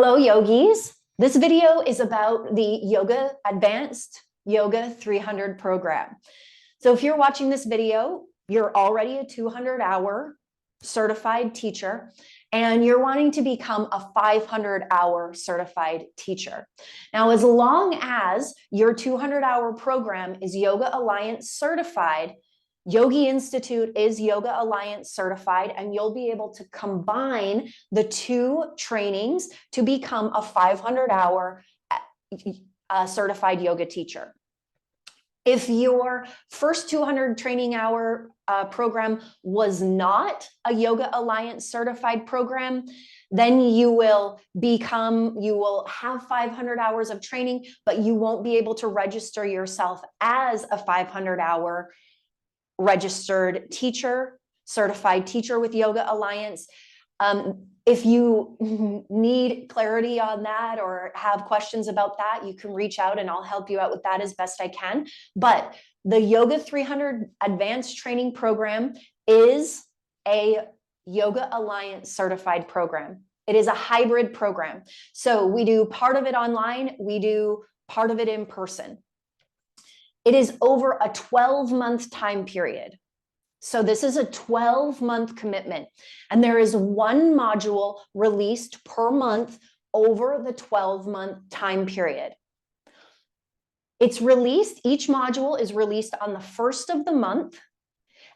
Hello, yogis. This video is about the Yoga Advanced Yoga 300 program. So if you're watching this video, you're already a 200-hour certified teacher, and you're wanting to become a 500-hour certified teacher. Now, as long as your 200-hour program is Yoga Alliance certified, Yogi Institute is Yoga Alliance certified, and you'll be able to combine the two trainings to become a 500-hour certified yoga teacher. If your first 200 training hour program was not a Yoga Alliance certified program, then you will have 500 hours of training, but you won't be able to register yourself as a 500-hour registered teacher, certified teacher with Yoga Alliance. If you need clarity on that or have questions about that, you can reach out and I'll help you out with that as best I can. But the Yoga 300 Advanced Training Program is a Yoga Alliance certified program. It is a hybrid program. So we do part of it online, we do part of it in person. It is over a 12-month time period. So this is a 12-month commitment, and there is one module released per month over the 12-month time period. It's released, each module is released on the first of the month,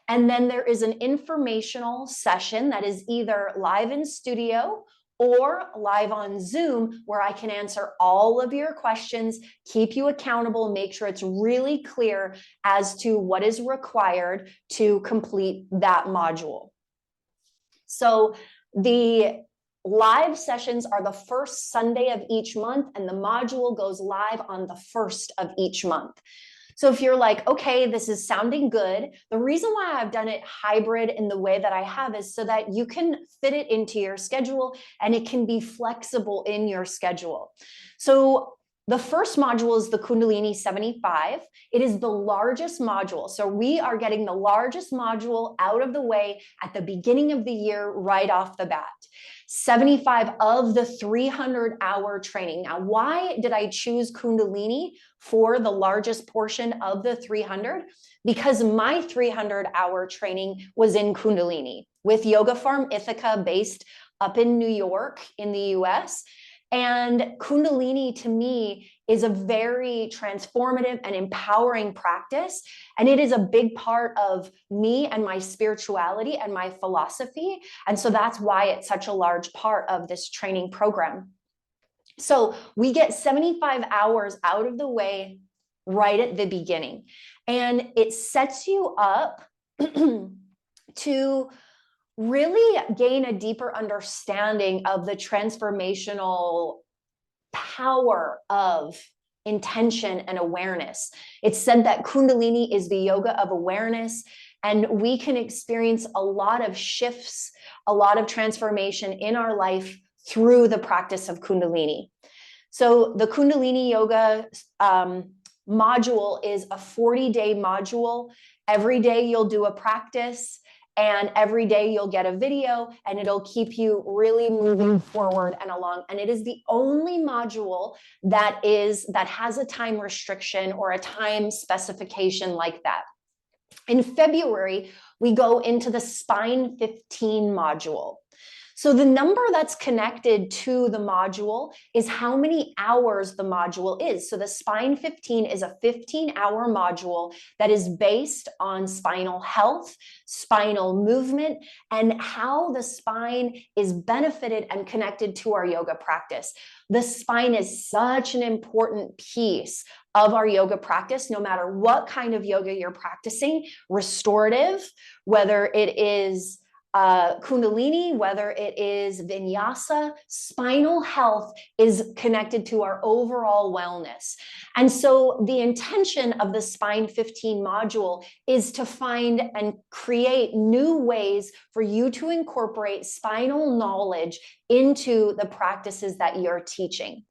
and then there is an informational session that is either live in studio or live on Zoom, where I can answer all of your questions, keep you accountable, make sure it's really clear as to what is required to complete that module. So the live sessions are the first Sunday of each month, and the module goes live on the first of each month. So if you're like, okay, this is sounding good, the reason why I've done it hybrid in the way that I have is so that you can fit it into your schedule and it can be flexible in your schedule. So the first module is the Kundalini 75. It is the largest module. So we are getting the largest module out of the way at the beginning of the year, right off the bat. 75 of the 300-hour training. Now, why did I choose Kundalini for the largest portion of the 300? Because my 300-hour training was in Kundalini with Yoga Farm Ithaca, based up in New York in the US. And Kundalini to me is a very transformative and empowering practice. And it is a big part of me and my spirituality and my philosophy. And so that's why it's such a large part of this training program. So we get 75 hours out of the way right at the beginning. And it sets you up to really gain a deeper understanding of the transformational power of intention and awareness. It's said that Kundalini is the yoga of awareness, and we can experience a lot of shifts, a lot of transformation in our life through the practice of Kundalini. So the Kundalini yoga module is a 40-day module. Every day you'll do a practice, and every day you'll get a video, and it'll keep you really moving forward and along. And it is the only module that has a time restriction or a time specification like that. In February, we go into the Spine 15 module. So the number that's connected to the module is how many hours the module is. So the Spine 15 is a 15-hour module that is based on spinal health, spinal movement, and how the spine is benefited and connected to our yoga practice. The spine is such an important piece of our yoga practice, no matter what kind of yoga you're practicing, restorative, whether it is Kundalini, whether it is vinyasa, spinal health is connected to our overall wellness. And so the intention of the Spine 15 module is to find and create new ways for you to incorporate spinal knowledge into the practices that you're teaching.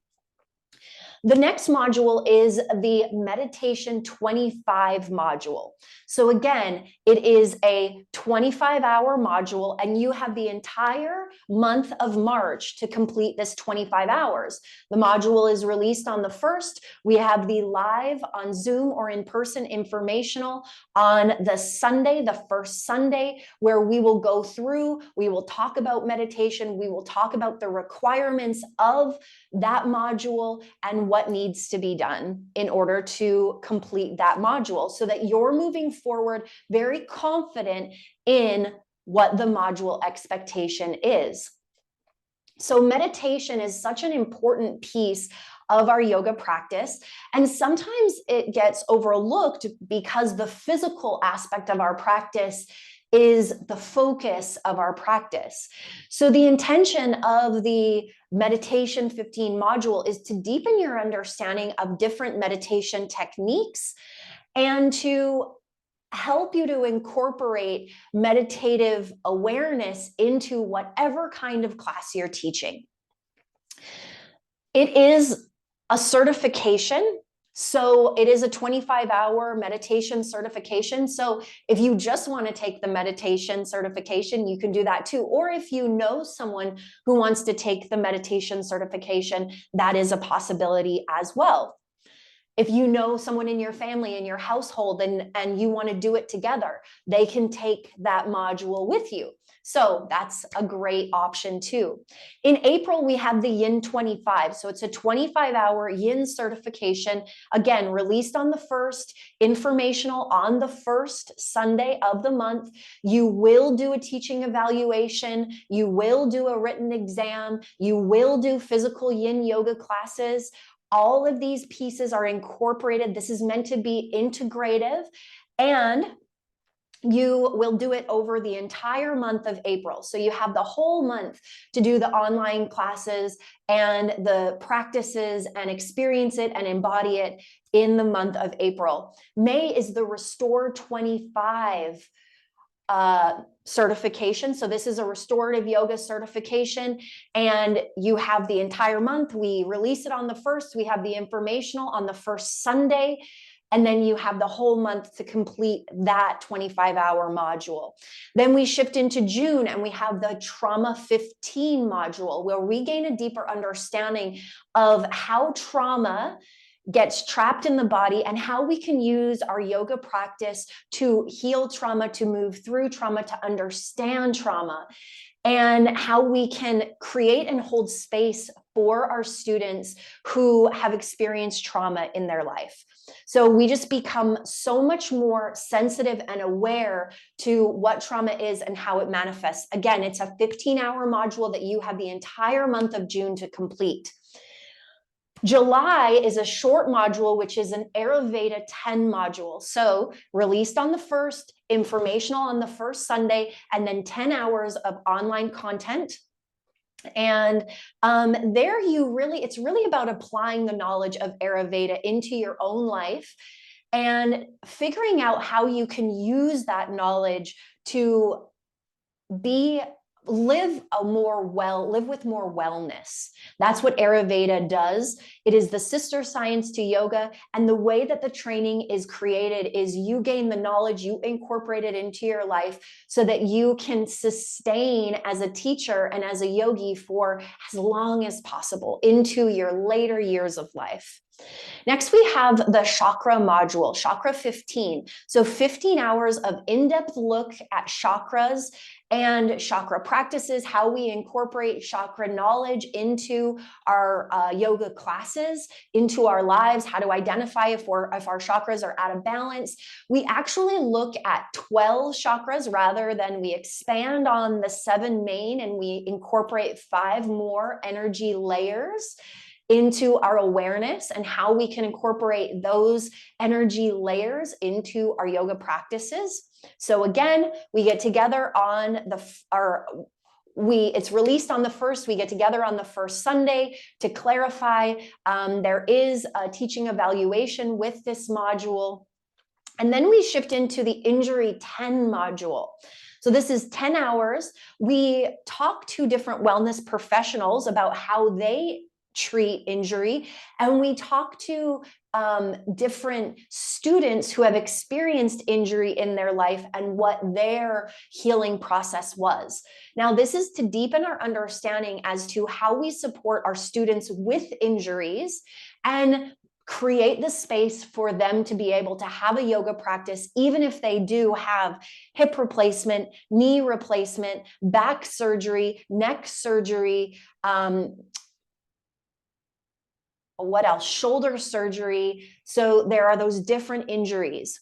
The next module is the Meditation 25 module. So again, it is a 25-hour module, and you have the entire month of March to complete this 25 hours. The module is released on the 1st. We have the live on Zoom or in-person informational on the Sunday, the first Sunday, where we will go through, we will talk about meditation, we will talk about the requirements of that module and what needs to be done in order to complete that module, so that you're moving forward very confident in what the module expectation is. So meditation is such an important piece of our yoga practice, and sometimes it gets overlooked because the physical aspect of our practice is the focus of our practice. So the intention of the Meditation 15 module is to deepen your understanding of different meditation techniques and to help you to incorporate meditative awareness into whatever kind of class you're teaching. It is a certification. So it is a 25-hour meditation certification. So if you just want to take the meditation certification, you can do that too. Or if you know someone who wants to take the meditation certification, that is a possibility as well. If you know someone in your family, in your household, and you want to do it together, they can take that module with you. So that's a great option too. In April, we have the Yin 25. So it's a 25-hour Yin certification, again, released on the 1st, informational on the 1st Sunday of the month. You will do a teaching evaluation. You will do a written exam. You will do physical Yin yoga classes. All of these pieces are incorporated. This is meant to be integrative, and you will do it over the entire month of April. So you have the whole month to do the online classes and the practices and experience it and embody it in the month of April. May is the Restore 25 certification. So this is a restorative yoga certification, and you have the entire month. We release it on the 1st. We have the informational on the 1st Sunday, and then you have the whole month to complete that 25-hour module. Then we shift into June, and we have the Trauma 15 module, where we gain a deeper understanding of how trauma gets trapped in the body and how we can use our yoga practice to heal trauma, to move through trauma, to understand trauma, and how we can create and hold space for our students who have experienced trauma in their life. So we just become so much more sensitive and aware to what trauma is and how it manifests. Again, it's a 15-hour module that you have the entire month of June to complete. July is a short module, which is an Ayurveda 10 module. So released on the 1st, informational on the 1st Sunday, and then 10 hours of online content. And there it's really about applying the knowledge of Ayurveda into your own life and figuring out how you can use that knowledge to live with more wellness. That's what Ayurveda does. It is the sister science to yoga, and the way that the training is created is you gain the knowledge, you incorporate it into your life so that you can sustain as a teacher and as a yogi for as long as possible into your later years of life. Next, we have the chakra module, chakra 15. So 15 hours of in-depth look at chakras and chakra practices, how we incorporate chakra knowledge into our yoga classes, into our lives, how to identify if our chakras are out of balance. We actually look at 12 chakras rather than we expand on the 7 main, and we incorporate 5 more energy layers into our awareness and how we can incorporate those energy layers into our yoga practices. So again, we get together on it's released on the 1st. We get together on the 1st Sunday to clarify. There is a teaching evaluation with this module. And then we shift into the Injury 10 module. So this is 10 hours. We talk to different wellness professionals about how they treat injury. And we talk to different students who have experienced injury in their life and what their healing process was. Now, this is to deepen our understanding as to how we support our students with injuries and create the space for them to be able to have a yoga practice, even if they do have hip replacement, knee replacement, back surgery, neck surgery, what else? Shoulder surgery. So there are those different injuries.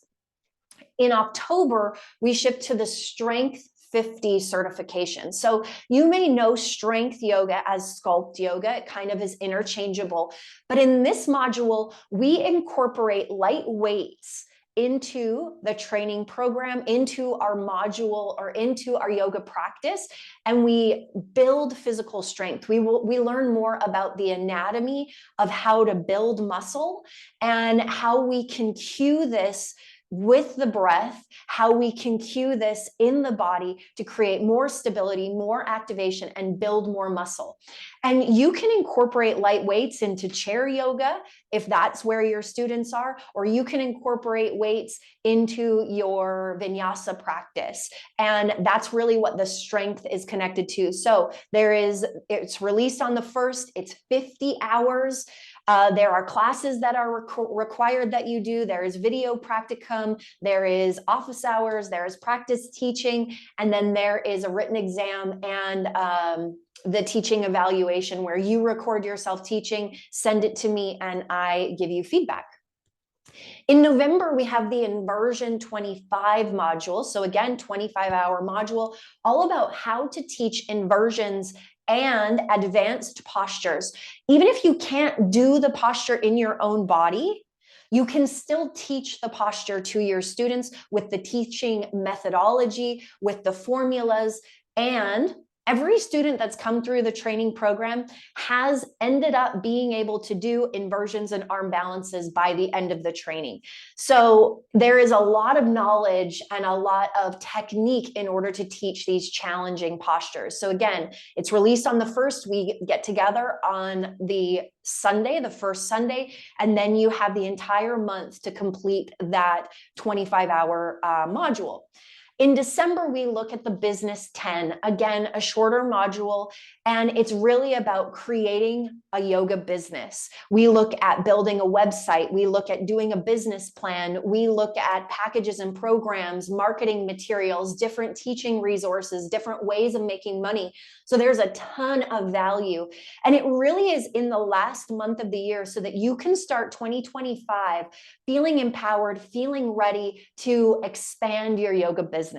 In October, we shift to the Strength 50 certification. So you may know strength yoga as sculpt yoga. It kind of is interchangeable. But in this module, we incorporate light weights into the training program, into our module, or into our yoga practice, and we build physical strength. We learn more about the anatomy of how to build muscle and how we can cue this with the breath, how we can cue this in the body to create more stability, more activation, and build more muscle. And you can incorporate light weights into chair yoga if that's where your students are, or you can incorporate weights into your vinyasa practice. And that's really what the strength is connected to. So it's released on the 1st, it's 50 hours. There are classes that are required that you do. There is video practicum, there is office hours, there is practice teaching, and then there is a written exam and the teaching evaluation where you record yourself teaching, send it to me, and I give you feedback. In November, we have the Inversion 25 module. So again, 25-hour module, all about how to teach inversions and advanced postures. Even if you can't do the posture in your own body, you can still teach the posture to your students with the teaching methodology, with the formulas, and every student that's come through the training program has ended up being able to do inversions and arm balances by the end of the training. So there is a lot of knowledge and a lot of technique in order to teach these challenging postures. So again, it's released on the 1st. We get together on the Sunday, the 1st Sunday, and then you have the entire month to complete that 25-hour module. In December, we look at the Business 10, again, a shorter module, and it's really about creating a yoga business. We look at building a website. We look at doing a business plan. We look at packages and programs, marketing materials, different teaching resources, different ways of making money. So there's a ton of value. And it really is in the last month of the year so that you can start 2025 feeling empowered, feeling ready to expand your yoga business.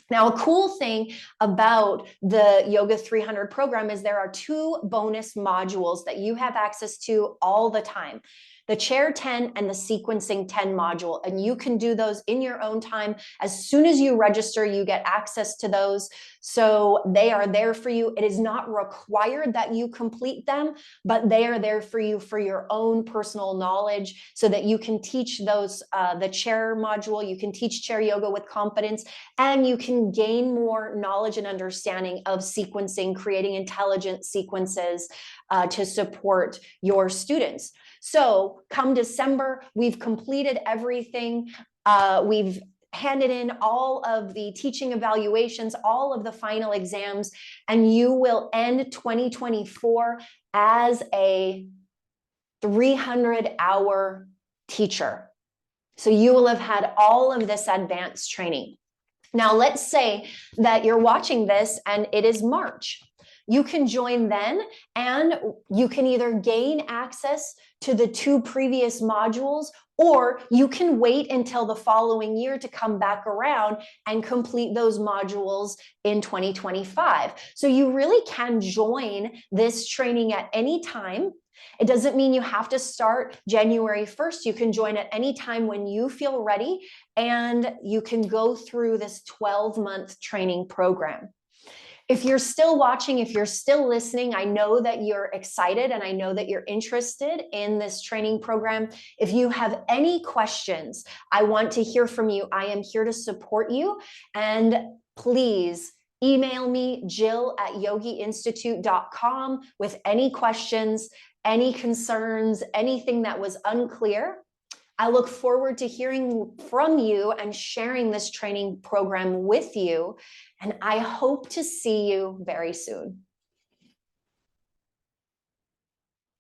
Now, a cool thing about the Yoga 300 program is there are 2 bonus modules that you have access to all the time. The Chair 10 and the Sequencing 10 module, and you can do those in your own time. As soon as you register, you get access to those. So they are there for you. It is not required that you complete them, but they are there for you for your own personal knowledge so that you can teach those, the chair module, you can teach chair yoga with confidence, and you can gain more knowledge and understanding of sequencing, creating intelligent sequences to support your students. So come December, we've completed everything. We've handed in all of the teaching evaluations, all of the final exams, and you will end 2024 as a 300-hour teacher. So you will have had all of this advanced training. Now, let's say that you're watching this and it is March. You can join then, and you can either gain access to the 2 previous modules, or you can wait until the following year to come back around and complete those modules in 2025. So you really can join this training at any time. It doesn't mean you have to start January 1st. You can join at any time when you feel ready, and you can go through this 12-month training program. If you're still watching, if you're still listening, I know that you're excited and I know that you're interested in this training program. If you have any questions, I want to hear from you. I am here to support you, and please Email me, jill@yogiinstitute.com, with any questions, any concerns, anything that was unclear. I look forward to hearing from you and sharing this training program with you. And I hope to see you very soon.